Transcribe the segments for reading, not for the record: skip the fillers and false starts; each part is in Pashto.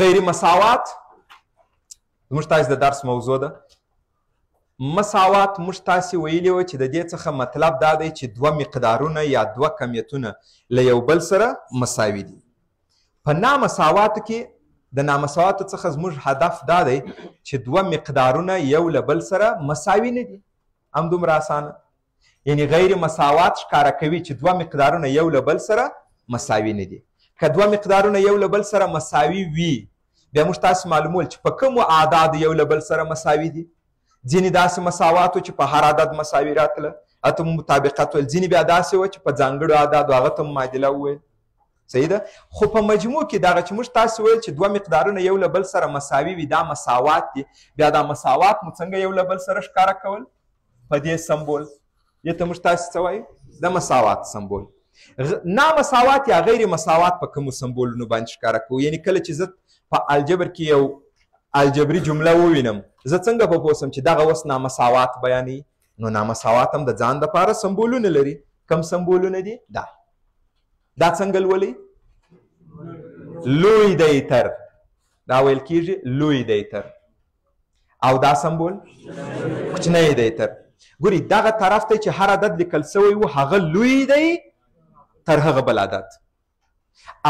غیر مساوات زموږ تاسې د درس موضوع ده. مساوات موږ تاسې ویلي وو چې د دې څخه مطلب دا دی چې دوه مقدارونه یا دوه کمیتونه له یو بل سره مساوي دي. په نامساواتو کې د نامساواتو څخه زموږ هدف دا دی چې دوه مقدارونه یو له بل سره مساوي نه دي. همدومره اسانه. یعنی غیر مساوات ښکاره کوي چې دوه مقدارونه یو له بل سره مساوي نه دي. که دوه مقدارونه یو له بل سره مساوي وي بیا موږ تاسې معلومول چې په کومو اعدادو یو له بل سره مساوي دي. ځینې داسې مساوات چې په هر عدد مساوي راتله هغه ته مطابقت ویل، ځینې بیا داسې وه چې په ځانګړو اعدادو هغه ته معادله وویل. صحیح ده؟ خو په مجموع کې دغه چې موږ تاسې ویل چې دوه مقدارونه یو له بل سره مساوي وي دا مساوات دي. بیا دا مساوات مو څنګه یو له بل سره ښکاره کول؟ په دې سمبول. دې ته موږ تاسې څه وایو؟ د مساوات سمبول. نامساوات یا غیر مساوات په کومو سمبولونو باندې ښکاره کوو؟ یعنی کله چې زه په الجبر کې یو الجبري جمله ووینم زه څنګه به پوه سم چې دغه اوس نامساوات بیانوي؟ نو نامساوات هم د ځان دپاره سمبولونه لري. کم سمبولونه دي؟ دا څنګه لولئ؟ لوی دی تر، دا ویل کېږي لوی دی تر. او دا سمبول کوچنی دی تر. ګوري دغه طرف ته چې هر عدد لیکل سوی و هغه لوی دی تر هغه بل عدد،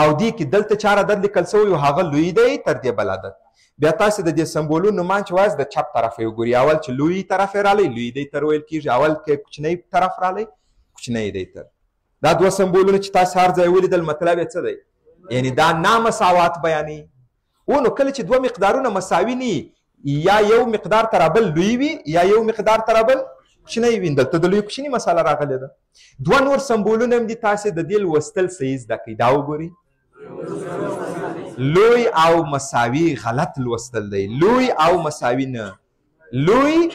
او دې کې دلته چې هر عدد لیکل سوی و هغه لوی دی تر دې بل عدد. بیا تاسې د دې سمبولونو نومان چې وایاست د چپ طرف یې وګوري. اول چې لوی طرف یې رالی لوی دی تر ویل کېږي، اول کې کوچنی طرف رالی کوچنی دی تر. دا دوه سمبولونه چې تاسې هر ځای ولیدل مطلب یې څه دی؟ یعنی دا نامساوات بیانوي. نو کله چې دوه مقدارونه مساوي نه یا یو مقدار تر بل لوی وي یا یو مقدار تر بل کوچنی وي، دلته د لوی کوچني مساله راغلې ده. دوه نور سمبولونه هم دي تاسې د دې لوستل صحیح زده کوئ. دا وګورئ لوی او مساوي غلط لوستل دی. لوی او مساوي نه، لوی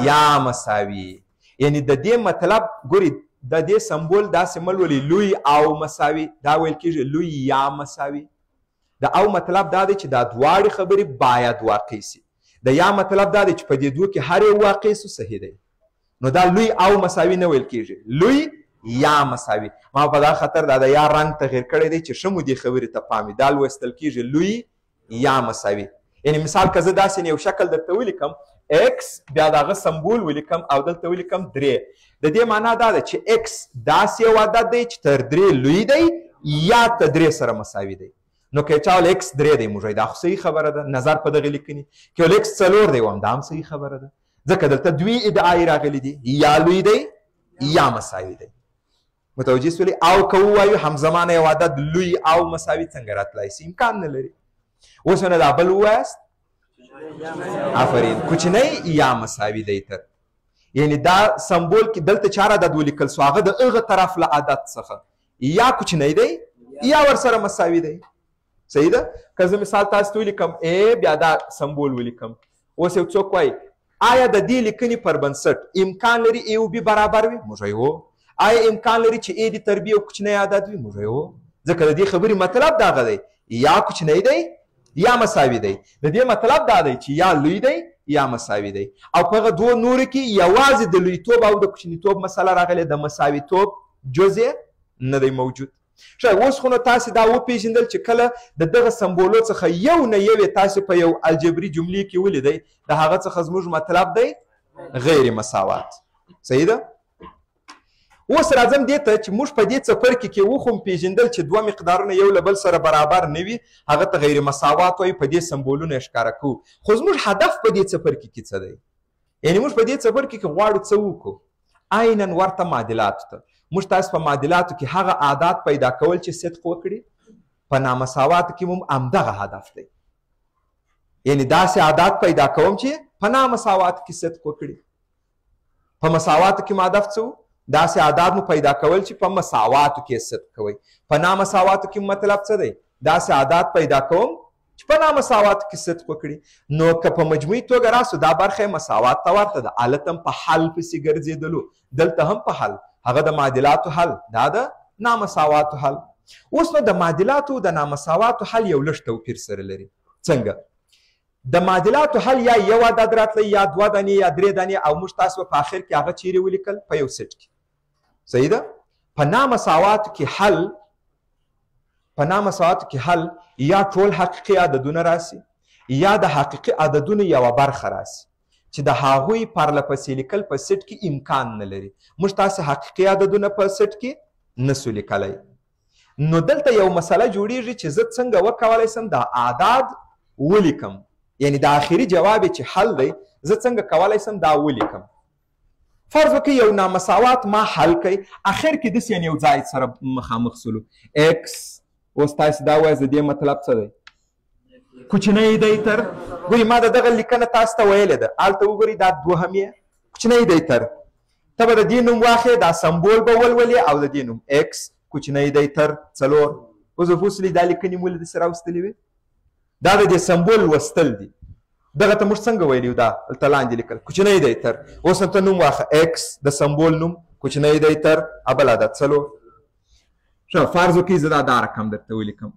یا مساوي. یعنی د دې مطلب ګورئ د دې سمبول داسې مه لولئ لوی او مساوي، دا ویل کېږي لوی یا مساوي. د او مطلب دا دی چې دا دواړې خبرې باید واقع سي. د یا مطلب دا دی چې په دې دوه کې هر یو واقع سو صحیح دی. نو دا لوی او مساوي نه ویل کېږي، لوی یا مساوي. ما په دا خاطر دا د یا رنګ تغیر کړی دی چې ښه مو دې خبرې ته پام وي. دا لوستل کېږي لوی یا مساوي. یعنی مثال که زه داسې یو شکل درته ولیکم ایکس بیا د هغه سمبول ولیکم او دلته ولیکم 3، د دې معنا دا ده چې ایکس داسې یو عدد دی چې تر 3 لوی دی یا تر 3 سره مساوي دی. نو که چا ول ایکس 3 دی موږ دا خو صحیح خبره ده، نظر په دغه لیکنې کې ول ایکس 4 دی هم دا هم صحیح خبره ده، ځکه دلته دوی ادعای راغلي دي یا لوی دی یا مساوي دی. متوجه سولې؟ او که ووایو همزمانه یو عدد لوی او مساوي څنګه راتلای سي؟ امکان نه لري. اوس نو دا بل ووایاست آفرین کوچنی یا مساوي دی تر. یعنی دا سمبول کې دلته چې هر عدد ولیکل سو هغه د هغه طرف له عدد څخه یا کوچنی دی یا ورسره مساوي دی. صحیح ده؟ که زه مثال تاسو ته ولیکم ا بیا دا سمبول ولیکم. اوس یو څوک وایي آیا د دې لیکنې پر بنسټ امکان لري ا او بي برابر وي؟ موږ وایو. آیا امکان لري چې ا د تر بي یو کوچنی عدد وي؟ موږ وایو. ځکه د دې خبرې مطلب دغه دی یا کوچنی دی یا مساوي دی. د دې مطلب دا دی چې یا لوی دی یا مساوي دی. او په هغه دوه نورو کې یوازې د لویتوب او د کوچنیتوب مسله راغلې، د مساویتوب جزء نه دی موجود. ښه اوس خو نو تاسې دا وپېژندل چې کله د دغه سمبولو څخه یو نه یو تاسې په یو الجبري جملې کې ولیدئ د هغه څخه زموږ مطلب دی غیر مساوات. صحیح ده؟ اوس راځم دې ته چې موږ په دې څپرکي کې وخو پېژندل چې دوه مقدارونه یو له بل سره برابر نه وي هغه ته غیر مساوات وایي. په دې سمبولونه یې ښکاره کوو. خو زموږ هدف په دې څپرکي کې څه دی؟ یعنې موږ په دې څپرکي کې غواړو څه وکړو؟ عیناً ورته معادلاتو ته. موږ تاسو په معادلاتو کې هغه عادات پیدا کول چې صدق وکړي. په نامساواتو کې هم همدغه هدف دی. یعنې داسې عادات پیدا کوم چې په نامساواتو کې صدق وکړي. په مساواتو کې هدف څه و؟ داسې عادات مو پیدا کول چې په مساواتو کې صدق کوئ. په نامساواتو کې مطلب څه دی؟ داسې عادات پیدا کوم چې په نامساواتو کې صدق وکړي. نو که په مجموعي توګه راسو دا برخه مساوات ته ورته ده. هلته هم په حل پسې ګرځېدلو، دلته هم په حل. هغه د معادلاتو حل، دا د نامساواتو حل. اوس نو د معادلاتو د نامساواتو حل یو لږ توپیر سره لري. څنګه؟ د معادلاتو حل یا یو عدد راتلی یا 2 دانې یا 3 دانې او موږ تاسو په آخر کې هغه چیرې ولیکل په یو سیټ کې. صحیح ده؟ په نامساواتو کې حل په نامساواتو کې حل یا ټول حقیقي عددونه راسي یا د حقیقي عددونو یوه برخه راسي چې د هغوی پرله پسې لیکل په سیټ کې امکان نه لري. موږ تاسې حقیقي عددونه په سیټ کې نسو لیکلی. نو دلته یو مسله جوړیږي چې زه څنګه وکولی سم دا اعداد ولیکم، یعنی د آخري جواب چې حل دی زه څنګه کولی سم دا ولیکم. فرض وکړئ یو نامساوات ما حل کوي، اخر کې داسې یو ځای سره مخامخ سولو ایکس. اوس تاسې دا وایاست د دې مطلب څه دی؟ کوچنی دی تر. ګورئ ما د دغه لیکنه تاسو ته ویلې ده، هلته وګورئ دا دوهم یې کوچنی دی تر. ته به د دې نوم واخلې، دا سمبول به ولولې او د دې نوم ایکس کوچنی دی تر 4. اوس به پوه دا لیکنې مو له داسې راوستلې وې، دا د دې سمبول لوستل دي. دغه ته موږ څنګه ویلي دا هلته لاندې لیکل کوچنی دی تر. اوس هلته نوم واخله ایکس، د سمبول نوم کوچنی دی تر بل عدد 4. ښه فرض وکړئ زه دا رقم درته ولیکم.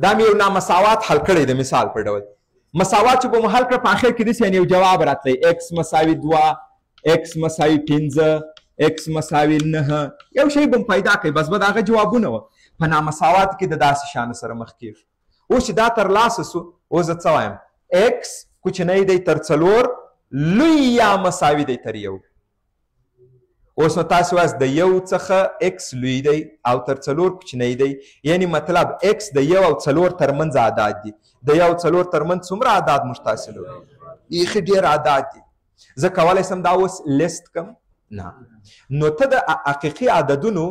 دا مې یو نامساوات حل کړی د مثال په ډول. مساوات چې به مو حل کړه په آخر کې داسې یو جواب راتلی ایکس مساوي 2 ایکس مساوي 5 ایکس مساوي 9 یو شی به م پیدا کوي، بس به د هغه جوابونه وه. په نامساوات کې د داسې شانو سره مخ کېږو. اوس چې دا ترلاسه سو اوس زه څه وایم؟ ایکس کوچنی دی تر 4 لوی یا مساوي دی تر 1. اوس نو تاسو وایاست د 1 څخه ایکس لوی دی او تر 4 کوچنی دی، یعنی مطلب ایکس د 1 او 4 ترمنځ اعداد دي. د 1 او 4 ترمنځ څومره اعداد موږ تاسو لرو؟ ایخي ډېر اعداد دي. زه کولی سم دا اوس لیست کم؟ نه. نو ته د حقیقي عددونو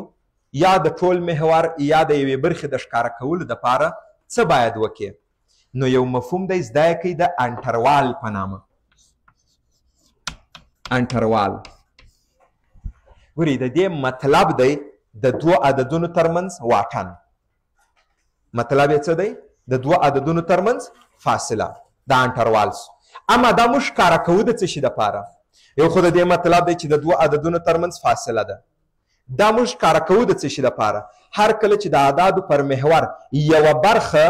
یا د ټول محور یا د یوې برخې د ښکاره کولو دپاره څه باید وکړې؟ نو یو مفهوم دی زده یې کوي د انټروال په نامه. انټروال ګورئ د دې مطلب دی د 2 عددونو ترمنځ واټن. مطلب یې څه دی؟ د 2 عددونو ترمنځ فاصله، دا انټروال سو. اما دا موږ ښکاره کوو د څه شي دپاره؟ یو خو د دې مطلب دی چې د 2 عددونو ترمنځ فاصله ده. دا موږ ښکاره کوو د څه شي دپاره؟ هر کله چې د اعدادو پر محور یوه برخه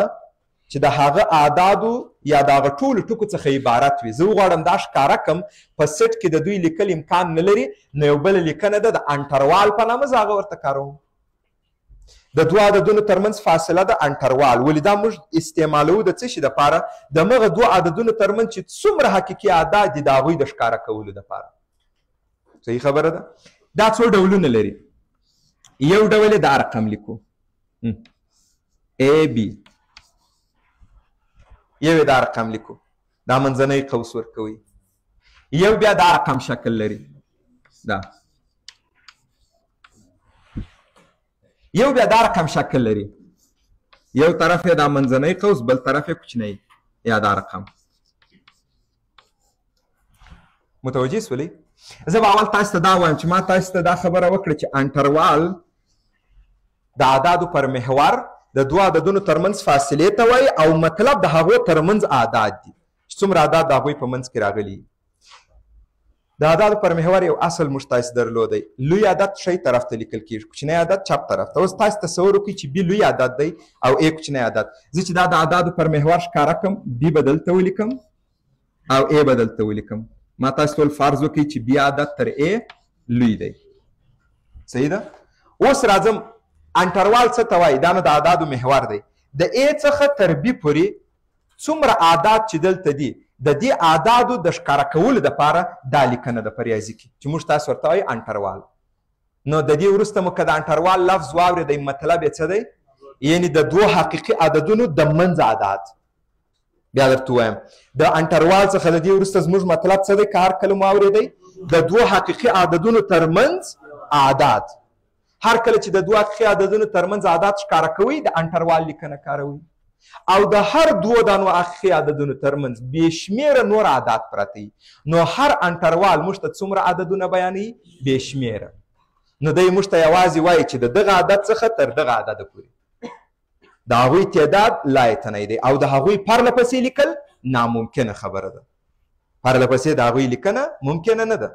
چې د هغه اعدادو یا د هغه ټولو ټکو څخه عبارت وي. زه وغواړم دا ښکاره کړم په سیټ کې د دوی لیکل امکان نه لري، نو یو بله لیکنه ده د انټروال په نامه، زه هغه ورته کاروم. د 2 عددونو ترمنځ فاصله د انټروال. ولې دا موږ استعمالوو د څه شي دپاره؟ د مغه 2 عددونو ترمنځ چې څومره حقیقي اعداد دي د هغوی د ښکاره کولو دپاره. صحیح خبره ده؟ دا څو ډولونه لري. یو ډول یې دا رقم لیکو A B، یو دا رقم لیکو، دا منځنی قوس ورکوي. یو بیا دا رقم شکل لري، دا یو بیا دا رقم شکل لري، یو طرف یې دا منځنی قوس بل طرف یې کوچنی یا دا رقم. متوجه سولئ؟ زه به اول تاسو ته دا وایم چې ما تاسو ته دا خبره وکړه چې انټروال د اعدادو پر محور د 2 عددونو ترمنځ فاصلې ته وایي او مطلب د هغو ترمنځ اعداد دي چې څومره اعداد د هغوی په منځ کې راغلي. د اعدادو پر محور یو اصل موږ تاسو درلودی. لوی عدد ښی طرف ته لیکل کېږي، کوچنی عدد چپ طرف ته. اوس تاسو تصور وکړئ چې بي لوی عدد دی او A کوچنی عدد. زه چې دا د اعدادو پر محور ښکاره کړم، بي به دلته ولیکم او A به دلته ولیکم. ما تاسو ټول فرض وکړئ چې بي عدد تر A لوی دی. صحیح ده؟ اوس راځم انټروال څه ته وایي؟ دا نو د اعدادو محور دی. د A څخه تر B پورې څومره اعداد چې دلته دي د دې اعدادو د ښکاره کولو دپاره دا لیکنه ده په ریاضي کې چې موږ تاسو ورته وایو انټروال. نو د دې وروسته مو که د انټروال لفظ واورېدئ مطلب یې څه دی؟ یعنې د 2 حقیقي عددونو د منځ اعداد. بیا درته وایم د انټروال څخه د دې وروسته زموږ مطلب څه دی که هر کله مو اورېدئ؟ د 2 حقیقي عددونو ترمنځ اعداد. هر کله چې د 2 حقیقي عددونو ترمنځ اعداد ښکاره کوئ د انټروال لیکنه کاروئ. او د هر 2 دانو حقیقي عددونو ترمنځ بې شمېره نور اعداد پراته وي. نو هر انټروال موږ ته څومره عددونه بیانوي؟ بې شمېره. نو دی موږ ته یوازې وایي چې د دغه عدد څخه تر دغه عدده پورې د هغوی تعداد لا یتنی دی او د هغوی پرله پسې لیکل ناممکنه خبره ده. پرله پسې د هغوی لیکنه ممکنه نه ده.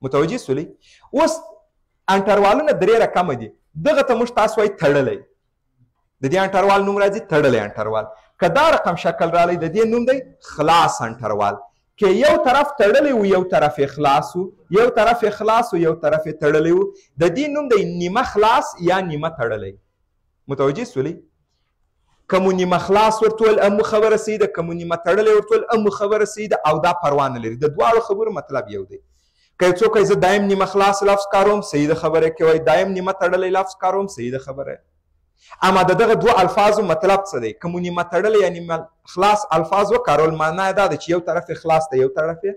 متوجه سولئ؟ اوس انټروالونه 3 رقمه دي. دغه ته موږ تاسو وایي تړلی. د دې انټروال نوم راځي تړلی انټروال. که دا رقم شکل رالی د دې نوم دی خلاص انټروال. که یو طرف تړلی و یو طرف یې خلاص و یو طرف یې خلاص و یو طرف یې تړلی و د دې نوم دی نیمه خلاص یا نیمه تړلی متوجه سولئ که مو نیمه خلاص ورته ویل هم خبره صحیح ده که مو نیمه تړلی ورته ویل هم خبره صحیح ده او دا پروا نه لري د دواړو خبرو مطلب یو دی که یو څوک زه دایم نیمه خلاص لفظ کاروم صحیح ده خبره که وایي دایم نیمه تړلی لفظ کاروم صحیح ده خبره اما د دغه دوه الفاظو مطلب څه دی که مو نیمه تړلی یا نیمه خلاص الفاظ وکارول معنا یې دا ده چې یو طرف یې خلاص دی یو طرف یې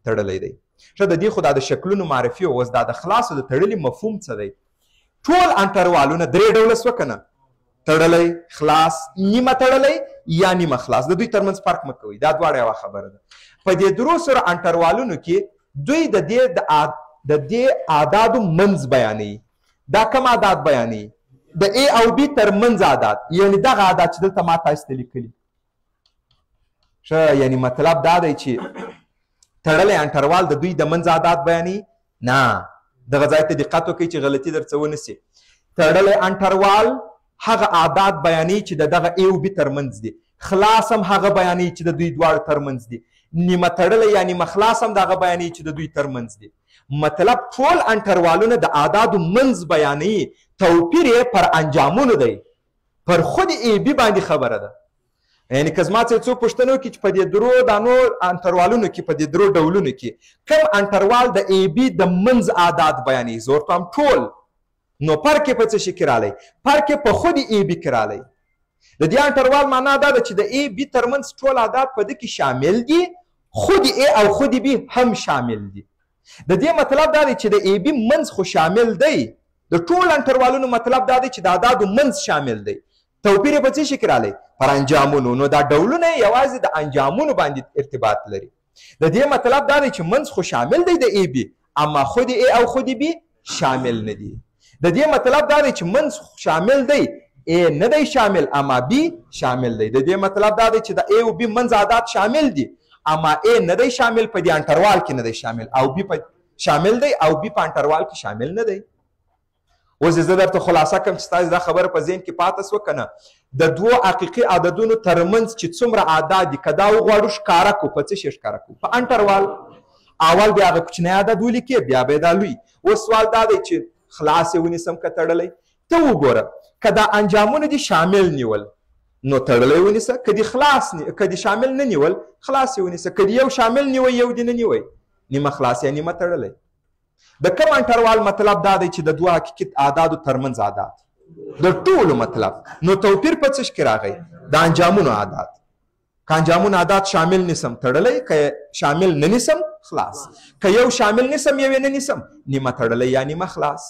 تړلی دی ښه د دې خو دا د شکلونو معرفي و اوس دا د خلاص او د تړلي مفهوم څه دی ټول انټروالونه درې ډوله سوه که نه تړلی خلاص نیمه تړلی یا نیمه خلاص د دوی ترمنځ فرق مه کوئ دا دواړه یوه خبره ده په دې درو سره انټروالونو کې دوی د دې اعدادو منځ بیانوي دا کم عادات بیانوي د A او B ترمنځ عادات یعنی دغه عادات چې دلته ما تاسو ته لیکلي ښه یعنی مطلب دا دی چې تړلی انټروال د دوی د منځ عادات بیانوي نه دغه ځای ته دقت وکړئ چې غلطي در څه ونه سي تړلی انټروال هغه عادات بیانوي چې د دغه A او B ترمنځ دي خلاص هم هغه بیانوي چې د دوی دواړو ترمنځ دي نیمه تړلی یا نیمه خلاص هم د هغه بیانوي چې د دوی ترمنځ دي مطلب ټول انټروالونه د اعدادو منځ بیانوي توپیر یې پر انجامونو دی پر خود A B باندې خبره ده یعنی که زما څه څوک پوښتنه وکړي چې په دې درو دانو انټروالونو کې په دې درو ډولونو کې کوم انټروال د A B د منځ عادات بیانوي زه ورته وایم ټول نو فرق یې په څه شي کې رالی فرق یې په خود A B کې رالی د دې انټروال معنا دا ده چې د A B ترمنځ ټول عادات په ده کې شامل دي خود A او خود B هم شامل دي د دې مطلب دا دی چې د A B منځ خو شامل دی د ټول انټروالونو مطلب دا دی چې د اعدادو منځ شامل دی توپیر یې په څه شي کې رالی پر انجامونو نو دا ډولونه یوازې د انجامونو باندې ارتباط لري د دې مطلب دا دی چې منځ خو شامل دی د A B اما خود A او خود B شامل نه دي د دې مطلب دا دی چې منځ شامل دی A نه دی شامل اما B شامل دی د دې مطلب دا دی چې د A او B منځ عادات شامل دي اما A نه دی شامل په دې انټروال کې نه دی شامل او B په شامل دی او B په انټروال کې شامل نه دی اوس زه درته خلاصه کوم چې ستاسو دا خبره په ذهن کې پاته سوه که نه د دوو حقیقي عددونو ترمنځ چې څومره عدد دي که دا وغواړو ښکاره کړو په څه شي ښکاره کړو په انټروال اول بیا هغه کوچنی عدد ولیکې بیا به یې دا لوی اوس سوال دا دی چې خلاص یې ونیسم که تړلی ته وګوره که دا انجامونه دي شامل نیول نو تړلی ونیسه که دي خلاص که دي شامل نه نیول خلاص یې ونیسه که دي یو شامل نیوی یو دي نه نیوی نیمه خلاص یا نیمه تړلی د کوم انټروال مطلب دا دی چې د دوه حقیقي اعدادو ترمنځ عادات د ټولو مطلب نو توپیر په څه کې راغی د انجامونو عادات که انجامونو عادات شامل نیسم تړلی که شامل نه نیسم خلاص که یو شامل نیسم یو یې نه نیسم نیمه تړلی یا نیمه خلاص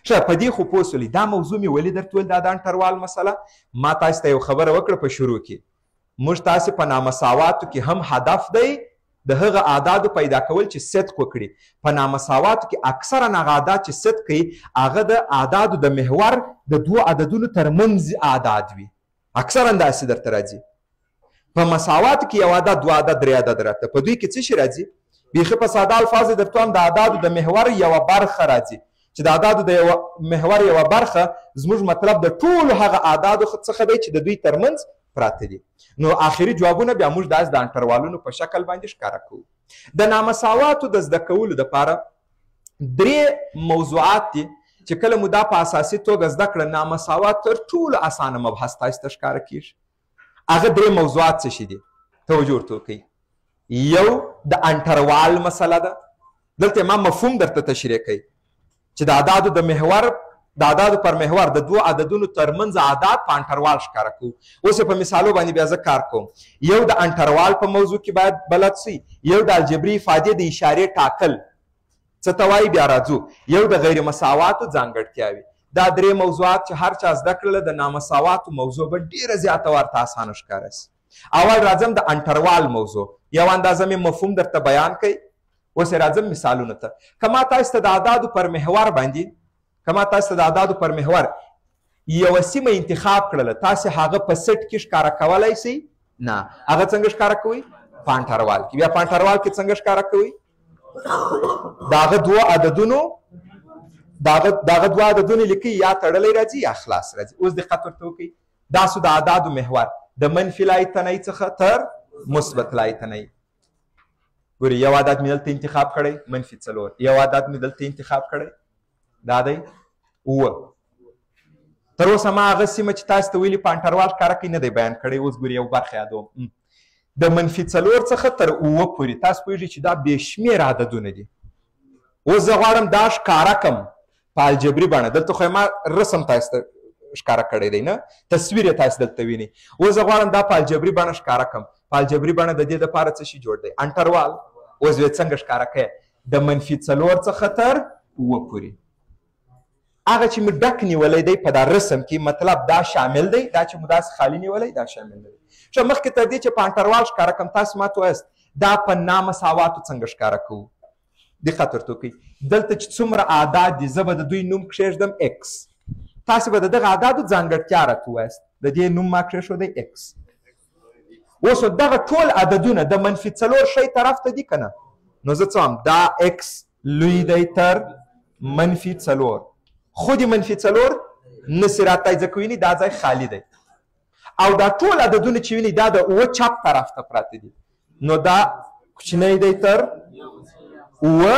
ښه په دې خو پوه سولئ دا موضوع مې ولې درته ویل دا د انټروال مسله ما تاسو ته یو خبره وکړه په شروع کې موږ تاسې په نامساواتو کې هم هدف دی د هغه اعدادو پیدا کول چې صدق وکړي په نامساواتو کې اکثرا هغه اعداد چې صدق کوي هغه د اعدادو د محور د دوو عددونو ترمنځ اعداد وي اکثرا داسې درته راځي په مساواتو کې یو عدد دوه عدد درې عدد راته په دوی کې څه شي راځي بیخي په ساده الفاظ درته وایم د اعدادو د محور یوه برخه راځي چې د اعدادو د یوه محور یوه برخه زموږ مطلب د ټولو هغه اعدادو څخه دی چې د دوی ترمنځ پراته دي نو آخري جوابونه بیا موږ داسې د انټروالونو په شکل باندې ښکاره کوو د نامساواتو د زده کولو دپاره درې موضوعات دي چې کله مو دا په اساسي توګه زده کړه نامساوات تر ټولو اسانه مبحث تاسو ته ښکاره کېږي هغه درې موضوعات څه شي دي توجه ورته وکړئ یو د انټروال مسله ده دلته ما مفهوم درته تشریح کوي چې د اعدادو د محور د اعدادو پر محور د دوو عددونو ترمنځ اعداد په انټروال ښکاره کوو اوس په مثالو باندې بیا زه کار کوم یو د انټروال په موضوع کې باید بلد سئ یو د الجبري افادې د اشارې ټاکل څه ته وایي بیا راځو یو د غیر مساواتو ځانګړتیاوې دا درې موضوعات چې هر چا زده کړله د نامساواتو موضوع به ډېره زیاته ورته اسانه ښکاره سي اول راځم د انټروال موضوع یو اندازه مې مفهوم درته بیان کوي اوس راځم مثالونو ته که ما تاسو ته د اعدادو پر محور باندې کما تاسو د اعدادو پر محور یوه سیمه انتخاب کړله تاسو هغه په سټ کې ښکاره کولی سئ نه هغه څنګه ښکاره کوئ په انټروال کې بیا په انټروال کې څنګه ښکاره کوئ د هغه دوه عددونو د هغه دوه عددونه لیکئ یا تړلی راځي یا خلاص راځي اوس دقت ورته وکړئ دا سو د اعدادو محور د منفي لای تنۍ څخه تر مثبت لای تنۍ ګورې یو عدد مې دلته انتخاب کړی -4 یو عدد مې دلته انتخاب کړی دا دی 9 تر اوسه ما هغه سیمه چې تاسو ته ویلي په انټروال ښکاره کوي نه دی بیان کړی اوس ګورې یو برخه یادوم د -4 څخه تر 9 پورې تاسو پوهېږئ چې دا بې شمېره عددونه دي اوس زه غواړم دا ښکاره کړم په الجبري بڼه دلته خو ما رسم تاسو ته ښکاره کړی دی نه تصویر یې تاسو دلته وینئ اوس زه غواړم دا په الجبري بڼه ښکاره کړم په الجبري بڼه د دې دپاره څه شي جوړ دی انټروال اوس به یې څنګه ښکاره کوې د -4 څخه تر 9 پورې هغه چې مې ډک نیولی دی په دا رسم کې مطلب دا شامل دی دا چې مو داسې خالي نیولی دا شامل نه دی ښه مخکې تر دې چې په انټروال ښکاره کړم تاسو ماته وایاست دا په نامساواتو څنګه ښکاره کوو دقت ورته وکړئ دلته چې څومره اعداد دي زه به د دوی نوم کښېږدم x تاسې به د دغه اعدادو ځانګړتیا راته ووایاست د دې نوم ما کښېښودی x اوس نو دغه ټول عددونه د -4 شی طرف ته دي که نه نو زه څه وایم دا x لوی دی تر -4 خو دې -4 نسي راتلی ځکه ویني دا ځای خالي دی او دا ټول عددونه چې ویني دا د 9 چپ طرف ته پراته دي نو دا کوچنی دی تر 9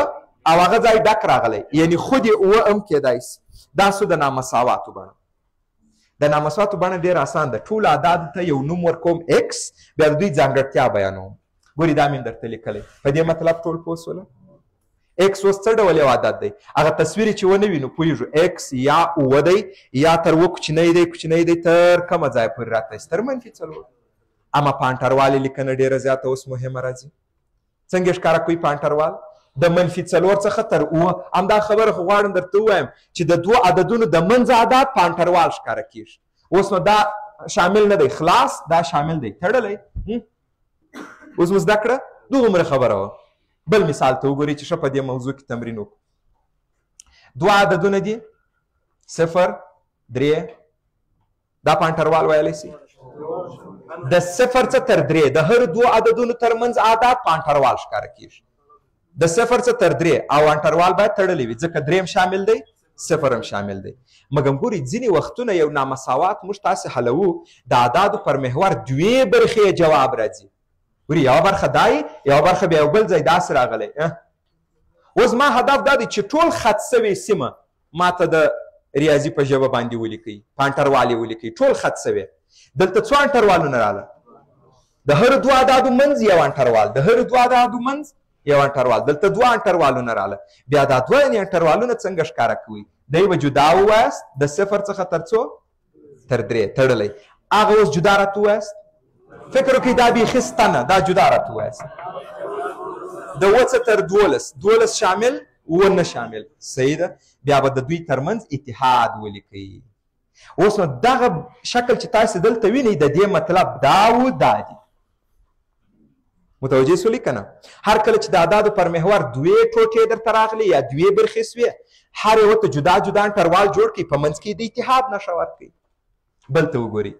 او هغه ځای ډک راغلی یعنی خود یې 9 هم کیدای سي دا سو د نامساواتو بڼه د نامساواتو بڼه ډېر اسان ده ټول اعدادو ته یو نوم ورکوم x بیا د دوی ځانګړتیا بیانوم ګورې دا مې درته لیکلی په دې مطلب ټول پوه سوله x اوس څه ډول یو عدد دی هغه تصویر چې ونه وینو پوهېږو x یا 9 دی یا تر 9 کوچنی دی تر کومه ځای پورې راته تر -4 اما په انټروال یې لیکنه ډېره زیاته اوس مهمه راځي څنګه ښکاره کوي په انټروال د -4 څخه تر 9 همدا خبره خو غواړم درته ووایم چې د 2 عددونو د منځ عدد په انټروال ښکاره کېږي اوس نو دا شامل نه دی خلاص دا شامل دی تړلی اوس مو زده کړه دومره خبره وه بل مثال ته وګورئ چې ښه په دې موضوع کې تمرین وکړو 2 عددونه دي 0 3 دا په انټروال ویلی سي د 0 څخه تر 3 د هر 2 عددونو ترمنځ عدد په انټروال ښکاره کېږي د 0 څخه تر 3 او انټروال باید تړلی وي ځکه 3 هم شامل دی 0 هم شامل دی مګم ګورئ ځینې وختونه یو نامساوات موږ تاسې حلوو د اعدادو پر محور 2 برخې جواب راځي ګورئ یوه برخه دا یوه برخه بیا یو بل ځای داسې راغلی اوس ما هدف دا دی چې ټول خط سوې سیمه ماته د ریاضي په ژبه باندې ولیکئ په انټروال یې ولیکئ ټول خط سوې دلته څو انټروالونه راغله د هر 2 اعدادو منځ یو انټروال د هر 2 اعدادو منځ یو انټروال دلته 2 انټروالونه راغله بیا دا 2 انټروالونه څنګه ښکاره کوي دی به جدا ووایاست د 0 څخه تر څو تر 3 تړلی هغه اوس جدا راته ووایاست فکر وکړئ دا بیخي سته نه دا جدا راته ووایاست د 9 څخه تر 12 شامل 9 نه شامل صحیح ده بیا به د دوی ترمنځ اتحاد ولیکئ اوس نو دغه شکل چې تاسې دلته وینئ د دې مطلب دا و دا دی متوجه سولې که نه هر کله چې د اعدادو پر محور 2 ټوټې درته راغلي یا 2 برخې سوې هر یوه ته جدا جدا انټروال جوړ کړئ په منځ کې د اتحاد نښه ورکړئ بل ته وګورئ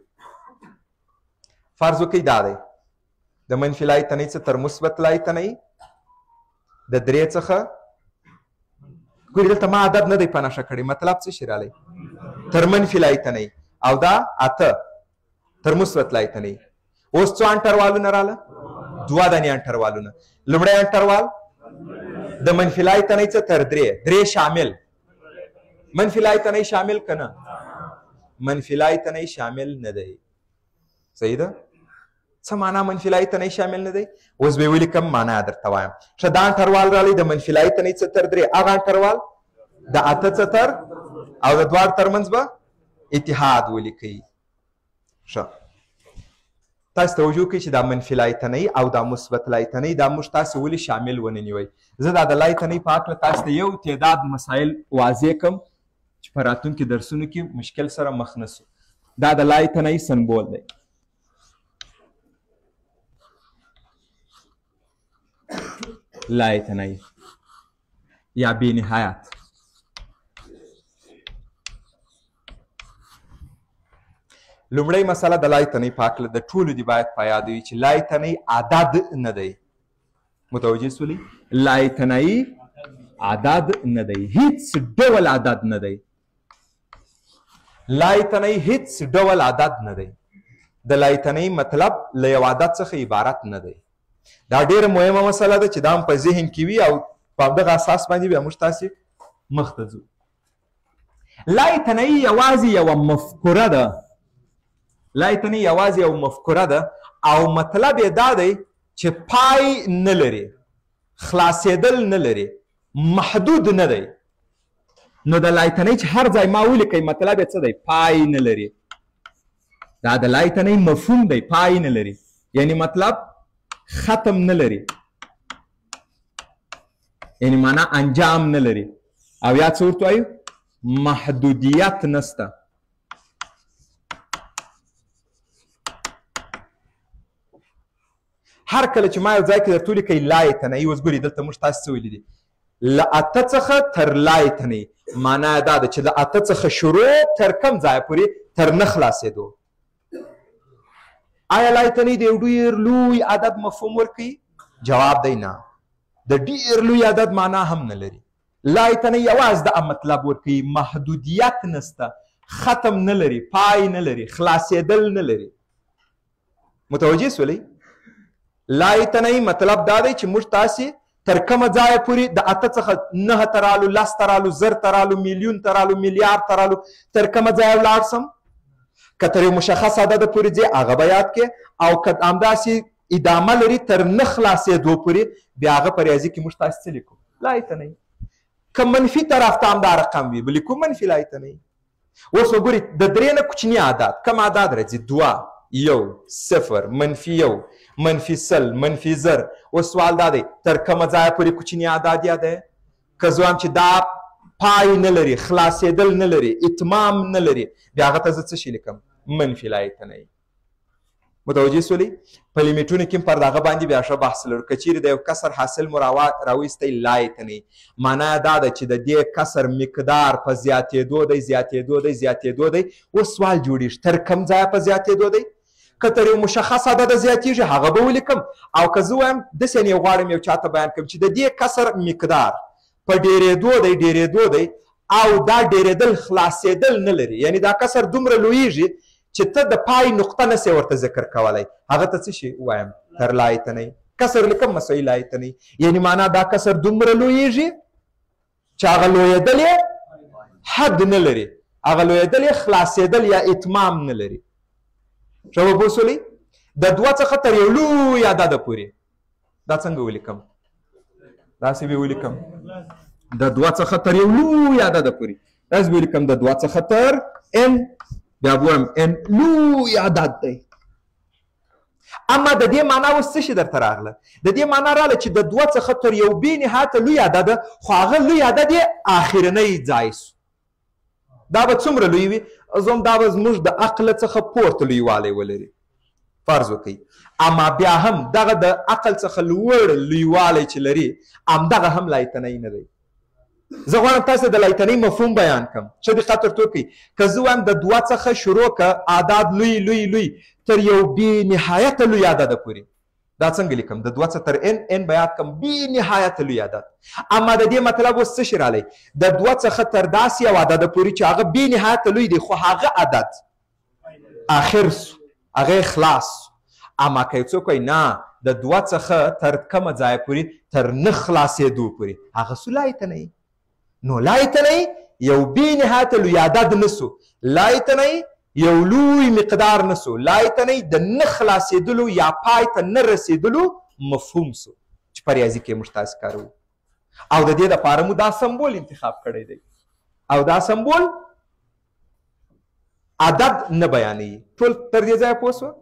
فرض وکړئ دا دی د منفي لای تنۍ څخه تر مثبت لای تنۍ د 3 څخه ګورئ دلته ما عدد نه دی په نښه کړی مطلب څه شي رالی تر منفي لای تنۍ او دا 8 تر مثبت لای تنۍ اوس څو انټروالونه راله 2 دانې انټروالونه لومړی انټروال د منفي لای تنۍ څخه تر 3 شامل منفي لای تنۍ شامل که نه منفي لای تنۍ شامل نه دی صحیح ده څه معنا منفي لای تنۍ شامل نه دی اوس به یې ولیکم معنا درته وایم ښه دا انټروال رالی د منفي لای تنۍ څخه تر 3 هغه انټروال د 8 څخه تر او د 2 ترمنځ به اتحاد ولیکئ ښه تاسو توجه وکړئ چې دا منفي لای تنۍ او دا مثبت لای تنۍ دا موږ تاسې ولې شامل ونه نیوئ زه دا د لای تنۍ په هکله تاسو ته یو تعداد مسایل واضح کړم چې په راتلونکي درسونو کې مشکل سره مخ نه سو دا د لای تنۍ سمبول دی لای تنۍ یا بې نهایت لومړی مسله د لای تنۍ په هکله د ټولو دې باید په یاد وي چې لای تنۍ عدد نه دی متوجه سولئ لای تنۍ عدد نه دی هیڅ ډول عدد نه دی لای تنۍ هیڅ ډول عدد نه دی د لای تنۍ مطلب له یو عدد څخه عبارت نه دی دا ډېره مهمه مسله ده چې دا هم په ذهن کې وي او په همدغه اساس باندې بیا موږ تاسې مخ ته ځو. لای تنهی یوازې یوه مفکوره ده، لای تنهی یوازې یوه مفکوره ده او مطلب یې دا دی چې پای نه لري، خلاصېدل نه لري، محدود نه دی. نو د لای تنهی چې هر ځای ما ولیکئ مطلب یې څه دی؟ پای نه لري. دا د لای تنهی مفهوم دی، پای نه لري، یعنی مطلب ختم نه لري، یعنی معنا انجام نه لري. او یا څه ورته وایو؟ محدودیت نسته. هر کله چې ما یو ځای کې درته ولیکئ لای تنهی، اوس ګورئ دلته موږ تاسو څه ویلي دي؟ له اته څخه تر لای تنهی، معنا دا ده چې له اته څخه شروع تر کم ځایه پورې تر نه خلاصېدو. آیا لای تنهی د یو ډېر لوی عدد مفهوم ورکوي؟ جواب دی نه. د ډېر لوی عدد معنا هم نه لري. لای تنهی یوازې د مطلب ورکوي، محدودیت نسته، ختم نه لري، پای نه لري، خلاصېدل نه لري. متوجه سولئ؟ لای تنهی مطلب دا دی چې موږ تاسې تر کومه ځایه پورې د اته څخه نهه ته رالو، لس ته رالو، زر ته رالو، میلیون ته رالو، میلیارد ته رالو، تر کومه ځایه ولاړ سم. که تر یو مشخص عدده پورې ځې هغه به یاد کړې، او که همداسې ادامه لري تر نه خلاصېدو پورې، بیا هغه په ریاضي کې موږ تاسې څه لیکو؟ لای تنهی. که منفي طرف ته همدا رقم وي به لیکو منفي لای تنهی. اوس وګورئ د درې نه کوچني عدد کوم عدد راځي؟ دوه، یو، صفر، منفي یو، منفي سل، منفي زر. اوس سوال دا دی تر کومه ځایه پورې کوچني عدد یادوي؟ که زه وایم چې دا پای نه لري، خلاصېدل نه لري، اتمام نه لري، بیا هغه ته زه څه شی لیکم؟ منفي لای تنهی. متوجه سولئ؟ په لیمیټونو کې هم پر دغه باندې بیا ښه بحث لرو. که چیرې د یو کسر حاصل مو راویستی لای تنهی، معنا دا ده چې د دې کسر مقدار په زیاتېدو دی، زیاتېدو دی، زیاتېدو دی. اوس سوال جوړېږي تر کوم ځایه په زیاتېدو دی؟ که تر یو مشخص عدده زیاتېږي هغه به ولیکم، او که زه وایم داسې یعنې غواړم یو چاته بیان کړم چې د دې کسر مقدار په ډېرېدو دی، ډېرېدو دی، او دا ډېرېدل خلاصېدل نه لري، یعنی دا کسر دومره لویږي چې ته د پای نقطه نسې ورته ذکر کولی، هغه ته څه شي وایم؟ تر لای تنهی. کسر لیکم مساوي لای تنهی، یعنی معنا دا کسر دومره لویږي چې هغه لویېدل یې حد نه لري، هغه لویېدل یې خلاصېدل یا اتمام نه لري. ښه وپوه سولئ؟ د دوه څخه تر یو لوی عدده پورې دا څنګه ولیکم؟ داسې به ولیکم د دوه څخه تر یو لوی عدده پورې، داسې به ولیکم د دوه څخه تر ان، بیا به وایم ان لوی عدد دی. اما د دې معنا اوس څه شي درته راغله؟ د دې معنا راغله چې د دوه څخه تر یو بې نهایته لوی عدده، خو هغه لوی عدد یې آخرنی ځای سو. دا به څومره لوی وي؟ زه هم دا به زموږ د عقل څخه پورته لویوالی ولري، فرض وکړئ. اما بیا هم دغه د عقل څخه لوړ لویوالی چې لري همدغه هم لای تنهی نه دی. زه غواړم تاسو د لای تنهی مفهوم بیان کړم. ښه دقت ورته وکړئ. که زه وایم د دوه څخه شروع که اعداد لوی لوی لوی تر یو بې نهایته لوی عدده پورې، دا څنګه لیکم؟ د دوه څخه تر ان به یاد کړم بې نهایته لوی عدد. اما د دې مطلب اوس څه شي رالی؟ د دوه څخه تر داسې یو عدده پورې چې هغه بې نهایته لوی دی، خو هغه عدد آخر سو، هغه خلاص سو. اما که یو څوک وایي نه د دوه څخه تر کومه ځایه پورې تر نه خلاصېدو پورې، هغه سو لای تنهی. نو لای تنهی یو بې نهایته لوی عدد نه سو، لای تنهی یو لوی مقدار نه سو، لای تنهی د نه خلاصېدلو یا پای ته نه رسېدلو مفهوم سو چې په ریاضي کې موږ تاسې کاروو. او د دې دپاره مو دا سمبول انتخاب کړی دی، او دا سمبول عدد نه بیانوي. ټول تر دې ځایه پوه سوه؟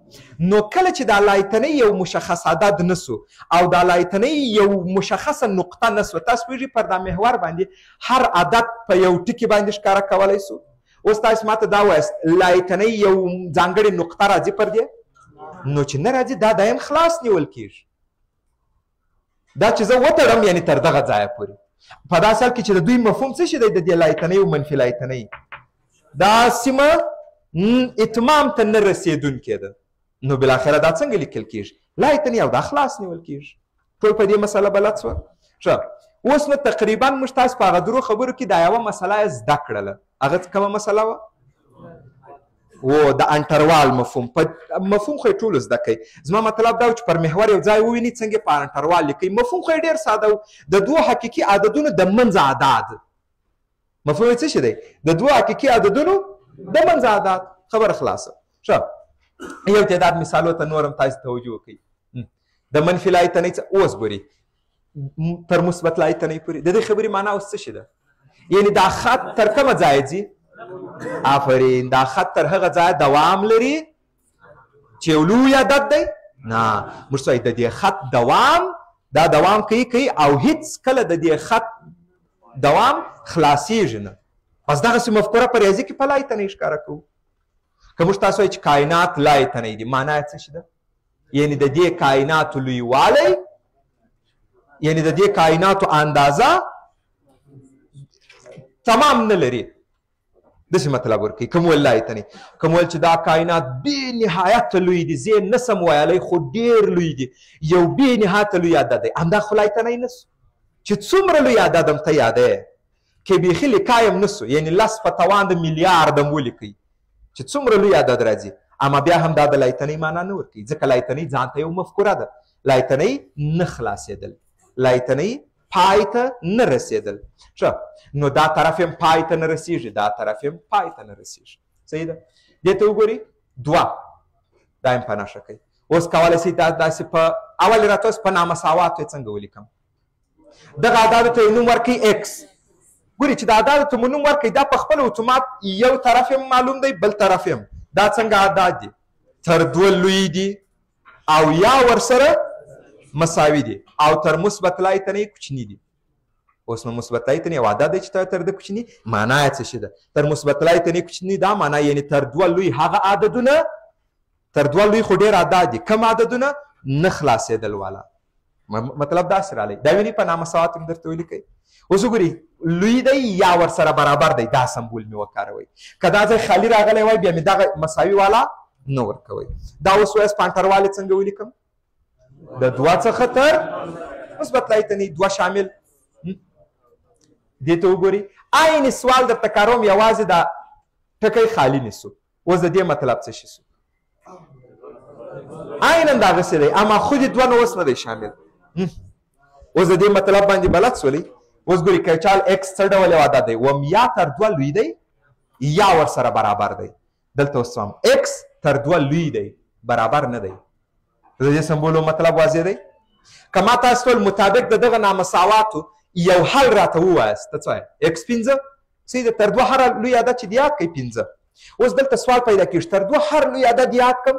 نو کله چې دا لای تنهی یو مشخص عدد نه سو او دا لای تنهی یو مشخصه نقطه نه سوه، تاسو پوهېږئ پر دا محور باندې هر عدد په یو ټکي باندې ښکاره کولی سو. اوس تاسو ماته دا وایاست لای تنهی یو ځانګړې نقطه راځي پر دې؟ نو چې نه راځي دا دایم خلاص نیول کېږي. دا چې زه وتړم یعنې تر دغه ځایه پورې. په داسې حال کې چې د دوی مفهوم څه شي دی د دې لای تنهی او منفي لای تنهی؟ دا سیمه اتمام ته نه رسېدونکې ده. نو بالاخره دا څنګه لیکل کېږي؟ لای تنهی او دا خلاص نیول کېږي. ټول په دې مسله بلد سوه؟ ښه، اوس نو تقریبا موږ تاسو په هغه درو خبرو کې دا یوه مسله یې زده کړله. هغه کومه مسله وه؟ و د انټروال مفهوم مفهوم خو یې ټولو زده کوي. زما مطلب دا و چې پر محور یو ځای وویني څنګه په انټروال لیکئ. مفهوم خو یې ډېر ساده و، د دوو حقیقي عددونو د منځ اعداد. مفهوم یې څه شی دی؟ د دوو حقیقي عددونو د منځ اعداد. خبره خلاصه. ښه یو تعداد مثالو ته نور هم تاسې توجه وکړئ. د منفي لایتنۍ اوس ګورئ تر مثبت لایتنۍ پورې د دې خبرې معنا اوس څه شی ده؟ یعنې دا خط تر کومه ځایه ځي؟ آفرین. دا خط تر هغه ځایه دوام لري چې یو لوی عدد دی؟ نه، موږ څه د دې خط دوام دا دوام کوي او هیڅ کله د دې خط دوام خلاصیږي نه. بس دغسې مفکوره په ریاضي کې په لایتنۍ ښکاره کوو. که موږ تاسو وایي چې کائنات لایتنۍ دي، معنا یې څه شي ده؟ یعنې د دې کائناتو لویوالی، یعنې د دې کائناتو اندازه تمام نه لري. داسې مطلب ورکوي. کوم ویل لایتنۍ؟ کوم ویل چې دا کائنات بې نهایته لوی دي، زه یې نسم ویلی خو ډېر لوی دي، یو بې نهایته لوی عدد دی. همدا خو لایتنۍ نه سو چې څومره لوی عدد هم ته یادوې که بیخي لیکای هم نه سو، یعنې لس په توان د میلیارد هم ولیکئ چې څومره لوی عدد راځي، اما بیا هم دا د لایتنۍ معنا نه ورکوي، ځکه لایتنۍ ځان ته یو مفکوره ده. لایتنۍ نه خلاصېدل، لایتنۍ پای ته نه رسېدل. ښه نو دا طرف هم پای ته نه رسېږي، دا طرف هم پای ته نه رسېږي. صحیح ده؟ دې ته وګورئ دوه، دا هم په نښه کوي. اوس کولی شئ دا داسې په اول یې راته اوس په نامساواتو یې څنګه ولیکم؟ دغه اعدادو ته یې نوم ورکوئ ایکس. ګورئ چې د اعدادو ته مو نوم ورکوئ دا په خپل اتومات یو طرف هم معلوم دی بل طرف هم. دا څنګه اعداد دي؟ تر دوه لوی دي او یا ورسره مساوي دي او تر مثبت لایتنۍ کوچني دي. اوس نو مثبت لایتنۍ یو عدد دی چې تر د کوچني معنا یې څه شي ده؟ تر مثبت لایتنۍ کوچني دا معنا یعنې تر دوه لوی هغه عددونه، تر دوه لوی خو ډېر اعداد دي، کم عددونه نه خلاصېدل والا. مطلب داسې رالی. دا ویني په نامساوات هم درته ولیکئ. اوس وګورئ لوی دی یا ورسره برابر دی، دا سمبول مې وکاروئ. که دا ځای خالي راغلی وای بیا مې دغه مساوي والا نه ورکوئ. دا اوس وایاست په انټروال یې څنګه ولیکم؟ د دوه څخه تر مثبت لایتنۍ دوه شامل. دې ته وګورئ عین سوال درته کاروم، یوازې دا ټکی خالي نیسو. اوس د دې مطلب څه شي سو؟ عینا دغسې دی، اما خود دوه نو اوس نه دی شامل. اوس د دې مطلب باندې بلد سولئ. اوس ګورئ که چال ایکس څه ډول یو عدد دی؟ وم یا تر دوه لوی دی یا ورسره برابر دی. دلته اوس هم ایکس تر دوه لوی دی، برابر نه دی. د دې سمبولو مطلب واضح دی؟ که ما تاسو ټول مطابق د دغه نامساواتو یو حل راته ووایاست، ته څه وایې؟ ایکس پنځه. صحیح ده؟ تر دوه هر لوی عدد چې د یاد کوي پنځه. اوس دلته سوال پیدا کېږي تر دوه هر لوی عدد یاد کړم،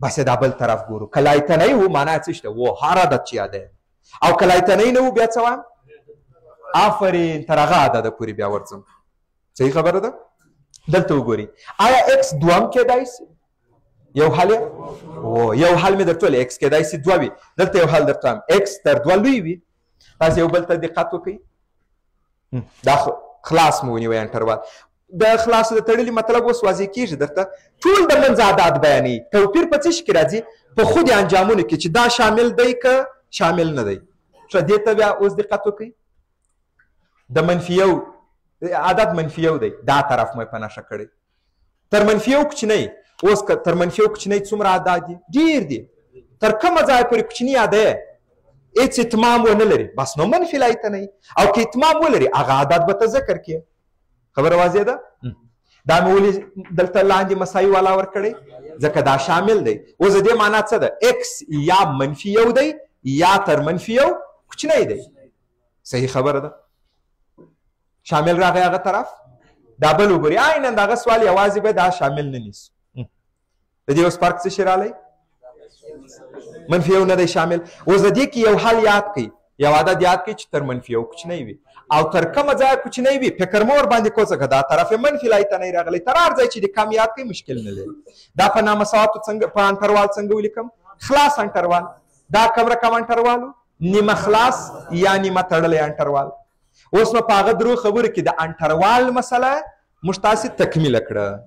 بس دا بل طرف ګورو. که لایتنۍ و معنا څه شته؟ و هر عدد چې یادوي. او که لایتنۍ نه و بیا څه وایم؟ آفرین تر هغه عدده پورې بیا ورځم. صحیح خبره ده؟ دلته وګورئ آیا ایکس دوهم کېدای شي؟ یو حل یو حل مې درته ویلی ایکس کېدای شي دوه وي. دلته یو حل درته وایم ایکس تر دوه لوی وي. تاسو یو بل ته دقت وکړئ. دا خلاص مو ونیوئ انټروال. د خلاصو د تړلي مطلب اوس واضح کېږي درته. ټول د منځ اعداد بیانوي. توپیر په څه شي کې راځي؟ په خود انجامونو کې چې دا شامل دی که شامل نه دی. ښه دې ته بیا اوس دقت وکړئ. د منفي یو عدد منفي یو دی، دا طرف مو په نښه کړی. تر منفي یو کوچنی. اوس که تر منفي یو کوچنی څومره اعداد دي؟ ډېر دي. تر کومه ځایه پورې کوچني یادوې هېڅ اتمام ونه لري، بس نو منفي لایتنۍ. او که اتمام ولري هغه عدد به ته ذکر کړې. خبره واضح ده؟ دا مې ولې دلته لاندې مساوي والا ورکړی؟ ځکه دا شامل دی. اوس د دې معنا څه ده؟ ایکس یا منفي یو دی یا تر منفي یو کوچنی دی. صحیح خبره ده؟ شامل راغی هغه طرف. دا بل وګورئ عینا دغه سوال یوازې به دا شامل نه نیسو. د دې اوس فرق څه شی رالی؟ منفي یو نه دی شامل. اوس د دې کې یو حل یاد کړئ، یو عدد یاد کړئ چې تر منفي یو کوچنی وي او تر کومه ځایه کوچنی وي فکر مه ورباندې کوه، ځکه دا طرف یې منفي لایتنۍ راغلی. تر هر ځای چې د کم یاد کړئ مشکل نه لري. دا په نامساواتو څنګه په انټروال څنګه ولیکم؟ خلاص انټروال. دا کوم رقم انټروال و؟ نیمه خلاص یا نیمه تړلی انټروال. اوس نو په هغه درو خبرو کې د انټروال مسله موږ تاسې تکمیله کړه.